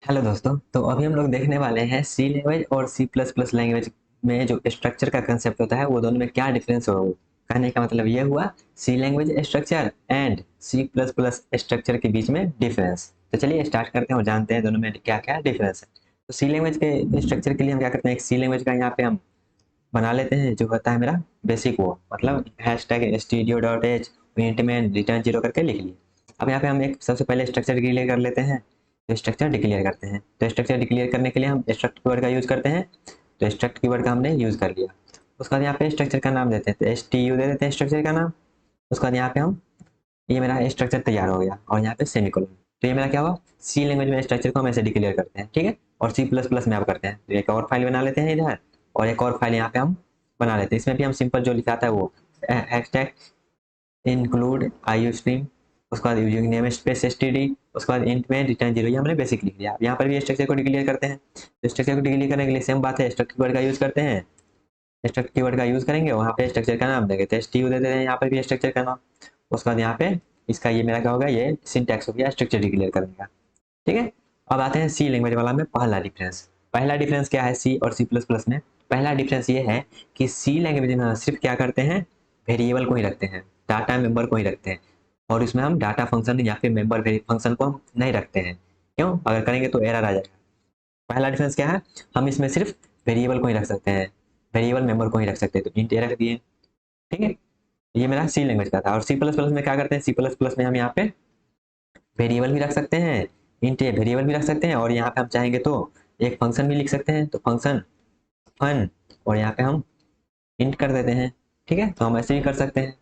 Hello दोस्तों। तो अभी हम लोग देखने वाले हैं सी लैंग्वेज और सी प्लस प्लस लैंग्वेज में जो स्ट्रक्चर का कंसेप्ट होता है वो दोनों में क्या डिफरेंस हो। कहने का मतलब ये हुआ C language structure and C plus plus structure के बीच में डिफरेंस। तो चलिए स्टार्ट करते हैं और जानते हैं दोनों में क्या क्या डिफरेंस है। तो सी लैंग्वेज के स्ट्रक्चर के लिए हम क्या करते हैं, एक सी लैंग्वेज का यहाँ पे हम बना लेते हैं जो होता है मेरा बेसिक, वो मतलब hashtag studio dot H int में रिटर्न जीरो करके लिख लिए। अब यहाँ पे हम एक सबसे पहले स्ट्रक्चर डिक्लेयर कर लेते हैं। तो स्ट्रक्चर डिक्लेयर करते हैं, तो स्ट्रक्चर डिक्लेयर करने के लिए हम स्ट्रक्ट कीवर्ड का यूज करते हैं। तो स्ट्रक्ट कीवर्ड का हमने यूज कर लिया। उसके बाद यहाँ पे स्ट्रक्चर का नाम देते हैं, तो एस टी यू दे देते हैं स्ट्रक्चर का नाम। उसके बाद यहाँ पे हम ये मेरा स्ट्रक्चर तैयार हो गया और यहाँ पे सेमीकोलन। तो ये मेरा क्या हुआ, सी लैंग्वेज में स्ट्रक्चर को हम ऐसे डिक्लेयर करते हैं, ठीक है। और सी प्लस प्लस में आप करते हैं, तो एक और फाइल बना लेते हैं इधर और एक और फाइल यहाँ पे हम बना लेते हैं। इसमें भी हम सिंपल जो लिखा था वो हैशटैग इंक्लूड आई स्ट्रीम, उसके बाद using name space S T D, उसके बाद इंट में रिटर्न जीरो, ये हमने बेसिक लिख लिया। यहाँ पर भी स्ट्रक्चर को डिक्लेयर करते हैं। तो स्ट्रक्चर को डिक्लेयर करने के लिए सेम बात है, स्ट्रक्चर कीवर्ड का यूज करते हैं। स्ट्रक्चर कीवर्ड का यूज करेंगे, वहाँ पे स्ट्रक्चर का नाम देंगे, तो एस टी यू दे देते हैं यहाँ पर भी स्ट्रक्चर का नाम। उसके बाद यहाँ पे इसका ये मेरा क्या होगा, ये सिंटैक्स हो गया स्ट्रक्चर डिक्लेयर करने का, ठीक है। अब आते हैं सी लैंग्वेज वाला में पहला डिफरेंस। पहला डिफरेंस क्या है सी और सी प्लस प्लस में? पहला डिफरेंस ये है कि सी लैंग्वेज में सिर्फ क्या करते हैं, वेरिएबल को ही रखते हैं, डाटा मेंबर को ही रखते हैं। और इसमें हम डाटा फंक्शन या फिर मेंबर फंक्शन को हम नहीं रखते हैं। क्यों? अगर करेंगे तो एरर आ जाएगा। पहला डिफरेंस क्या है, हम इसमें सिर्फ वेरिएबल को ही रख सकते हैं, वेरिएबल मेंबर को ही रख सकते हैं, तो इंट ए रख दिए, ठीक है। ये मेरा सी लैंग्वेज का था। और सी प्लस प्लस में क्या करते हैं, सी प्लस प्लस में हम यहाँ पे वेरिएबल भी रख सकते हैं, इंट ए वेरिएबल भी रख सकते हैं, और यहाँ पे हम चाहेंगे तो एक फंक्शन भी लिख सकते हैं, तो फंक्शन फन, और यहाँ पे हम इंट कर देते हैं, ठीक है। तो हम ऐसे भी कर सकते हैं।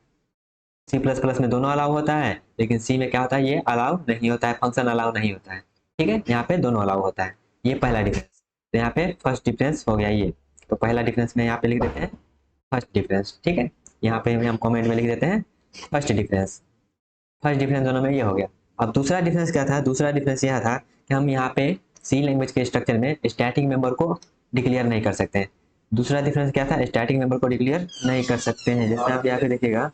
सी प्लस प्लस में दोनों अलाउ होता है, लेकिन सी में क्या होता है, ये अलाउ नहीं होता है, फंक्शन अलाउ नहीं होता है, ठीक है। यहाँ पे दोनों अलाउ होता है। ये पहला डिफरेंस। तो यहाँ पे फर्स्ट डिफरेंस हो गया ये। तो पहला डिफरेंस में यहाँ पे लिख देते हैं फर्स्ट डिफरेंस, ठीक है। यहाँ पे हम कमेंट में लिख देते हैं फर्स्ट डिफरेंस। फर्स्ट डिफरेंस दोनों में ये हो गया। अब दूसरा डिफरेंस क्या था, दूसरा डिफरेंस यह था कि हम यहाँ पे सी लैंग्वेज के स्ट्रक्चर में स्टैटिक मेंबर को डिक्लेयर नहीं कर सकते हैं। दूसरा डिफरेंस क्या था, स्टैटिक मेंबर को डिक्लेयर नहीं कर सकते हैं। जैसे आप यहाँ पे देखिएगा,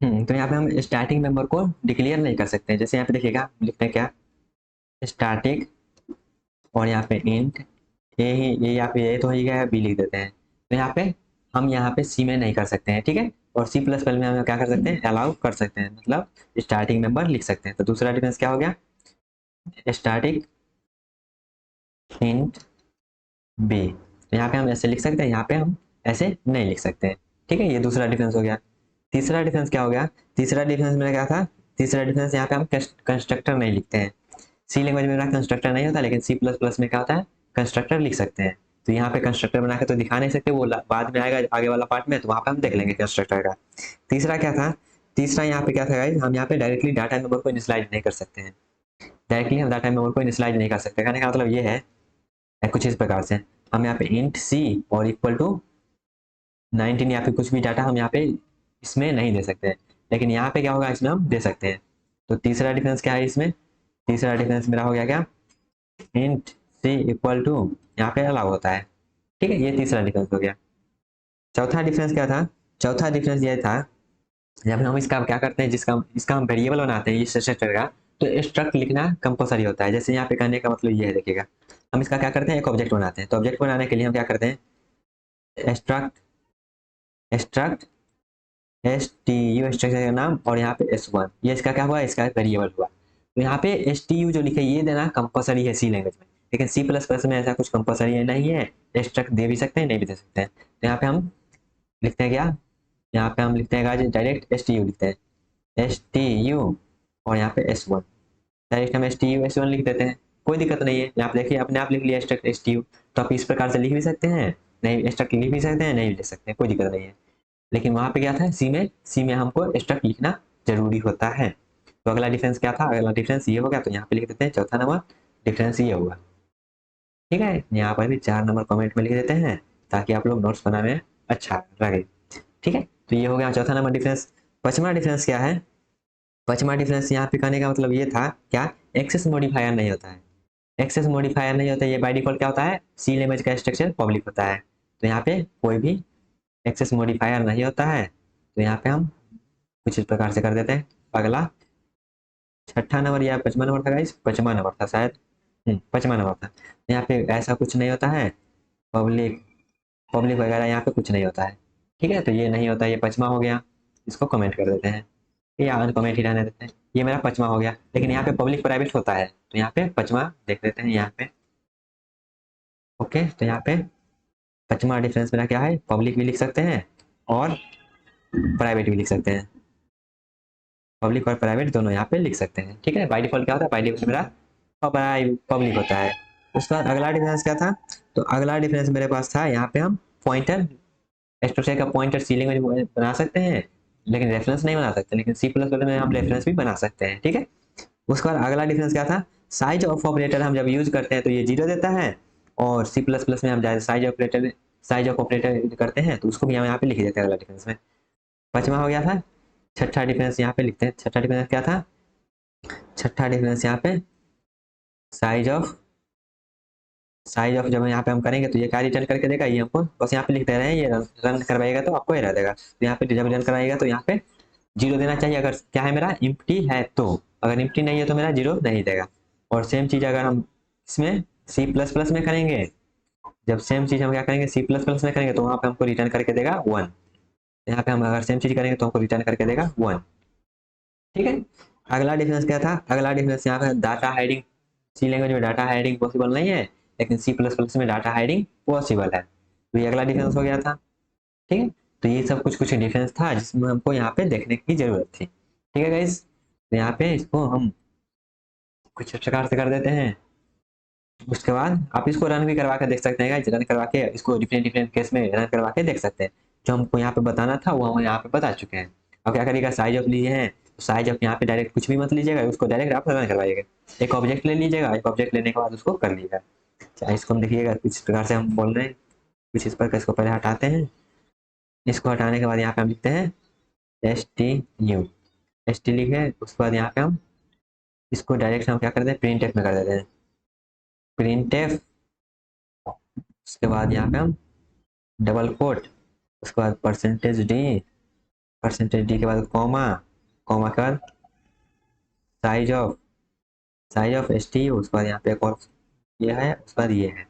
तो यहाँ पे हम स्टैटिक मेंबर को डिक्लेयर नहीं कर सकते हैं। जैसे यहाँ पे देखिएगा लिखते हैं क्या, स्टैटिक, और यहाँ पे इंट ए ही, ये यहाँ पे ए तो ही गया, बी लिख देते हैं। तो यहाँ पे हम यहाँ पे सी में नहीं कर सकते हैं, ठीक है। और सी प्लस प्लस में हम क्या कर सकते हैं, अलाउ कर सकते हैं, मतलब स्टार्टिंग मेंबर लिख सकते हैं। तो दूसरा डिफरेंस क्या हो गया, स्टार्टिंग इंट बी। तो यहाँ पे हम ऐसे लिख सकते हैं, यहाँ पे हम ऐसे नहीं लिख सकते हैं, ठीक है। ये दूसरा डिफरेंस हो गया। तीसरा डिफरेंस क्या हो गया, तीसरा डिफरेंस मेरा क्या था, तीसरा डिफरेंस यहाँ पे हम कंस्ट्रक्टर नहीं लिखते हैं। सी लैंग्वेज में मेरा कंस्ट्रक्टर नहीं होता, लेकिन सी प्लस प्लस में क्या होता है, कंस्ट्रक्टर लिख सकते हैं। तो यहाँ पे कंस्ट्रक्टर बना के तो दिखा नहीं सकते, वो बाद में आएगा आगे वाला पार्ट में, तो वहां पे हम देख लेंगे कंस्ट्रक्टर का। तीसरा क्या था, तीसरा यहाँ पे क्या था गाइस, हम यहाँ पे डायरेक्टली डाटा मेंबर को इनिशियलाइज नहीं कर सकते हैं। डायरेक्टली हम डाटा मेंबर को इनिशियलाइज नहीं कर सकते। कहने का मतलब ये है कुछ इस प्रकार से, हम यहाँ पे इंट सी और इक्वल टू 19 या फिर कुछ भी डाटा हम यहाँ पे इसमें नहीं दे सकते हैं, लेकिन यहाँ पे क्या होगा, इसमें हम दे सकते हैं। तो तीसरा डिफरेंस क्या है इसमें, तीसरा डिफरेंस मेरा हो गया क्या, इंट सी इक्वल टू, यहाँ पे अलाउ होता है, ठीक है। ये तीसरा डिफरेंस हो गया। चौथा डिफरेंस क्या था, चौथा डिफरेंस ये था, जब हम इसका क्या करते हैं, जिसका इसका हम वेरिएबल बनाते हैं इस स्ट्रक्चर का, तो स्ट्रक्ट लिखना कंपलसरी होता है। जैसे यहाँ पे कहने का मतलब ये है, देखिएगा हम इसका क्या करते हैं, एक ऑब्जेक्ट बनाते हैं। तो ऑब्जेक्ट बनाने के लिए हम क्या करते हैं, struct struct S T U structure का नाम, और यहाँ पे एस वन, ये इसका क्या हुआ, इसका वेरिएबल हुआ। तो यहाँ पे एस टी यू जो लिखे ये देना कंपलसरी है सी लैंग्वेज में, लेकिन सी प्लस प्लस में ऐसा कुछ कंपलसरी नहीं है। स्ट्रक्ट दे भी सकते हैं, नहीं भी दे सकते हैं। तो यहाँ पे हम लिखते हैं क्या, यहाँ पे हम लिखते हैं डायरेक्ट एस टी यू लिखते हैं, एस टी यू, और यहाँ पे एस वन, डायरेक्ट हम S T U S one लिख देते हैं, कोई दिक्कत नहीं है। यहाँ पे देखिए अपने आप लिख लिया स्ट्रक्ट एस टी यू। तो आप इस प्रकार से लिख भी सकते हैं, नहीं स्ट्रक्ट लिख भी सकते हैं, नहीं भी लिख सकते हैं, कोई दिक्कत नहीं है। लेकिन वहां पे क्या था, सी में हमको स्ट्रक्ट लिखना जरूरी होता है। तो अगला डिफरेंस क्या था, अगला डिफरेंस ये हो गया। तो यहाँ पे लिख देते हैं चौथा नंबर डिफरेंस ये होगा, ठीक है। यहाँ पर भी 4 नंबर कमेंट में लिख देते हैं, ताकि आप लोग नोट्स बनाने में अच्छा लगे, ठीक है। तो ये हो गया चौथा नंबर डिफरेंस। पांचवा डिफरेंस क्या है, पांचवा डिफरेंस यहाँ पे कहने का मतलब ये था क्या, एक्सेस मॉडिफायर नहीं होता है। एक्सेस मॉडिफायर नहीं होता है, ये बाय डिफॉल्ट क्या होता है, सी लैंग्वेज का स्ट्रक्चर पब्लिक होता है। तो यहाँ पे कोई भी एक्सेस मॉडिफायर नहीं होता है। तो यहाँ पे हम कुछ इस प्रकार से कर देते हैं। अगला छठा नंबर या 5वां नंबर था गाइस, 5वां नंबर था शायद, 5वां नंबर था। यहाँ पे ऐसा कुछ नहीं होता है, पब्लिक पब्लिक वगैरह यहाँ पे कुछ नहीं होता है। ठीक है, तो ये नहीं होता, ये 5वां हो गया, इसको कमेंट कर देते हैं या अनकमेंट ही रहने देते हैं। ये मेरा 5वां हो गया, लेकिन यहाँ पे पब्लिक प्राइवेट होता है, तो यहाँ पे 5वां देख देते हैं यहाँ पे। ओके, तो यहाँ पे 5वां डिफरेंस मेरा क्या है, पब्लिक भी लिख सकते हैं और प्राइवेट भी लिख सकते हैं, पब्लिक और प्राइवेट दोनों यहाँ पे लिख सकते हैं। ठीक है, बाय डिफॉल्ट क्या होता है, बाय डिफॉल्ट मेरा पब्लिक होता है। उसके बाद अगला डिफरेंस क्या था, तो अगला डिफरेंस मेरे पास था, यहाँ पे हम पॉइंटर स्ट्रक्चर का पॉइंटर सी लैंग्वेज बना सकते हैं, लेकिन रेफरेंस नहीं बना सकते, लेकिन सी प्लस प्लस में हम रेफरेंस भी बना सकते हैं। ठीक है, उसके बाद अगला डिफरेंस क्या था, साइज ऑफ ऑपरेटर हम जब यूज करते हैं तो ये 0 देता है, और सी प्लस प्लस में हम साइज ऑफ ऑपरेटर करते हैं तो उसको भी हम यहाँ पे लिख देते हैं अगला डिफरेंस में। 5वां हो गया था। छठा डिफरेंस यहाँ पे लिखते हैं, छठा डिफरेंस क्या था, छठा डिफरेंस यहाँ पे साइज ऑफ जब यहाँ पे हम करेंगे तो ये क्या रिटर्न करके देगा, ये हमको बस यहाँ पे लिख दे रहे हैं, ये रन करवाएगा तो आपको एरर देगा, तो यहाँ पे जब रन कराएगा तो यहाँ पे 0 देना चाहिए, अगर क्या है मेरा इम्प्टी है तो, अगर इम्प्टी नहीं है तो मेरा 0 नहीं देगा। और सेम चीज अगर हम इसमें सी प्लस प्लस में करेंगे, जब सेम चीज हम क्या करेंगे सी प्लस प्लस में करेंगे तो वहां पे हमको रिटर्न करके देगा 1। यहाँ पे हम अगर सेम चीज करेंगे तो हमको रिटर्न करके देगा 1। ठीक है, अगला डिफरेंस क्या था, अगला डिफरेंस यहाँ पे डाटा हाइडिंग, सी लैंग्वेज में डाटा हाइडिंग पॉसिबल नहीं है, लेकिन सी प्लस प्लस में डाटा हाइडिंग पॉसिबल है, तो ये अगला डिफरेंस हो गया था। ठीक है, तो ये सब कुछ कुछ डिफरेंस था जिसमें हमको यहाँ पे देखने की जरूरत थी। ठीक है गाइस, तो यहाँ पे इसको हम कुछ प्रकार से कर देते हैं। उसके बाद आप इसको रन भी करवा के देख सकते हैं गाइस, रन करवा के इसको डिफरेंट डिफरेंट केस में रन करवा के देख सकते हैं। जो हमको यहाँ पे बताना था वो हम यहाँ पे बता चुके हैं। अब क्या करिएगा, साइज ऑफ लिए हैं तो साइज ऑफ यहाँ पे डायरेक्ट कुछ भी मत लीजिएगा, उसको डायरेक्ट आप रन करवाइएगा। एक ऑब्जेक्ट ले लीजिएगा, एक ऑब्जेक्ट लेने के बाद उसको कर लीजिएगा। चाहे इसको हम देखिएगा कुछ प्रकार से हम बोल रहे हैं, कुछ इस पर इसको पहले हटाते हैं। इसको हटाने के बाद यहाँ पे हम लिखते हैं STU, ST लिखे, उसके बाद यहाँ पे हम इसको डायरेक्ट हम क्या करते हैं प्रिंट एफ में कर देते हैं, प्रिंट एफ। उसके बाद यहाँ पे हम डबल कोट, उसके बाद %D, %D के बाद कॉमा, कॉमा के बाद साइज ऑफ STU, उसके बाद यहाँ पे एक और ये है, उसके बाद ये है।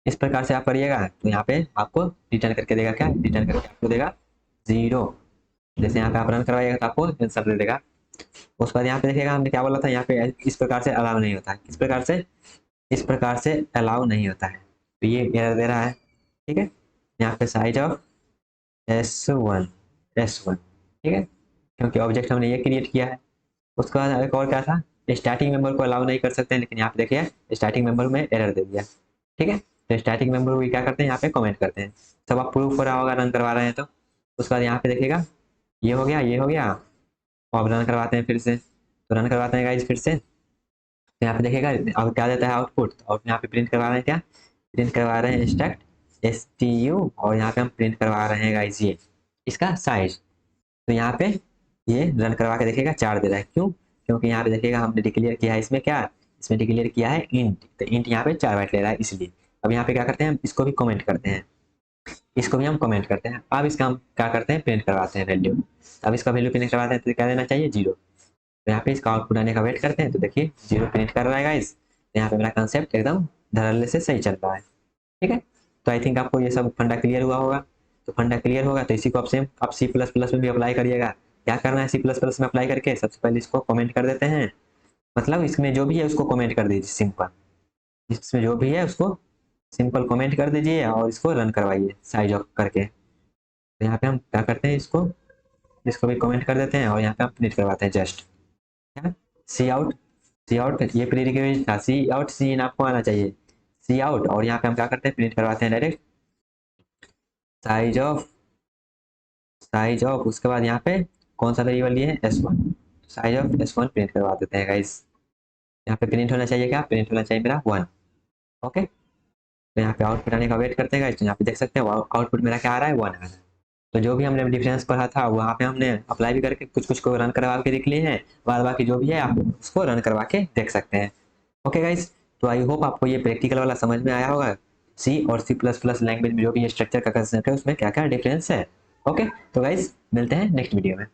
इस प्रकार से आप करिएगा तो यहाँ पे आपको रिटर्न करके देगा, क्या रिटर्न करके आपको देगा 0। जैसे यहाँ पे आप रन करवाइएगा तो आपको आंसर दे देगा। उसके बाद यहाँ पे देखिएगा हमने क्या बोला था, यहाँ पे इस प्रकार से अलाउ नहीं होता है, किस प्रकार से, इस प्रकार से अलाउ नहीं होता है, तो ये एरर दे रहा है। ठीक है, यहाँ पे साइज ऑफ S1, ठीक है, क्योंकि ऑब्जेक्ट हमने ये क्रिएट किया है। उसके बाद एक और क्या था, स्टार्टिंग मेंबर को अलाउ नहीं कर सकते हैं, लेकिन यहाँ पे देखिए स्टार्टिंग मेंबर में एरर दे दिया। ठीक है, तो स्टार्टिंग मेंबर को क्या करते हैं, यहाँ पे कमेंट करते हैं। सब आप प्रूफ हो रहा होगा रन करवा रहे हैं तो। उसके बाद यहाँ पे देखिएगा ये हो गया, ये हो गया, अब रन करवाते हैं फिर से, तो रन करवाते हैं गाइज फिर से, तो यहाँ पे देखिएगा अब क्या देता है आउटपुट, और यहाँ पे प्रिंट करवा रहे हैं, क्या प्रिंट करवा रहे हैं स्ट्रक्ट STU, और यहाँ पे हम प्रिंट करवा रहे हैं गाइज ये इसका साइज। तो यहाँ पे ये रन करवा के देखिएगा 4 दे रहा है, क्यों, क्योंकि यहाँ पे देखिएगा हमने डिक्लेयर किया है इसमें क्या, इसमें डिक्लेयर किया है इंट, तो इंट यहाँ पे 4 बाइट ले रहा है इसलिए। अब यहाँ पे क्या करते हैं, इसको भी कमेंट करते हैं, इसको भी हम कमेंट करते हैं। अब इसका हम क्या करते हैं, प्रिंट करवाते हैं वैल्यू। अब इसका वैल्यू प्रिंट करवाते हैं तो क्या देना चाहिए 0। तो यहाँ पे इसका आउटपुट आने का वेट करते हैं, तो देखिए 0 प्रिंट कर रहा है गाइस। तो यहाँ पे मेरा कंसेप्ट एकदम धड़ल्ले से सही चल रहा है। ठीक है, तो आई थिंक आपको ये सब फंडा क्लियर हुआ होगा। तो फंडा क्लियर होगा तो इसी को आप सेम आप सी प्लस प्लस में भी अप्लाई करिएगा। क्या करना है, सी प्लस प्लस में अप्लाई करके सबसे पहले इसको कमेंट कर देते हैं, मतलब इसमें जो भी है उसको कमेंट कर दीजिए सिंपल, इसमें जो भी है उसको सिंपल कमेंट कर दीजिए और इसको रन करवाइए साइज ऑफ करके। तो यहाँ पे हम क्या करते हैं, इसको भी कमेंट कर देते हैं और यहाँ पे हम प्रिंट करवाते हैं जस्ट सी आउट ये प्री रिक्वेस्ट था, सी इन आपको आना चाहिए, सी आउट, और यहाँ पे हम क्या करते हैं प्रिंट करवाते हैं डायरेक्ट साइज ऑफ, उसके बाद यहाँ पे कौन सा वेरिएबल लिए है S1, size of S1 print करवा देते हैं गाइस। यहाँ पे प्रिंट होना चाहिए, क्या प्रिंट होना चाहिए मेरा 1। ओके, तो यहाँ पे आउटपुट आने का वेट करते हैं गाइस, तो यहाँ पे देख सकते हैं आउटपुट मेरा क्या आ रहा है 1 आ रहा है। तो जो भी हमने डिफरेंस पढ़ा था वहाँ पे हमने अप्लाई भी करके कुछ कुछ को रन करवा के देख लिए हैं, बाद बाकी जो भी है आप उसको रन करवा के देख सकते हैं। ओके गाइस, तो आई होप आपको ये प्रैक्टिकल वाला समझ में आया होगा, सी और सी प्लस प्लस लैंग्वेज में जो भी स्ट्रक्चर का कंसेप्ट है उसमें क्या क्या डिफरेंस है। ओके, तो गाइस मिलते हैं नेक्स्ट वीडियो में।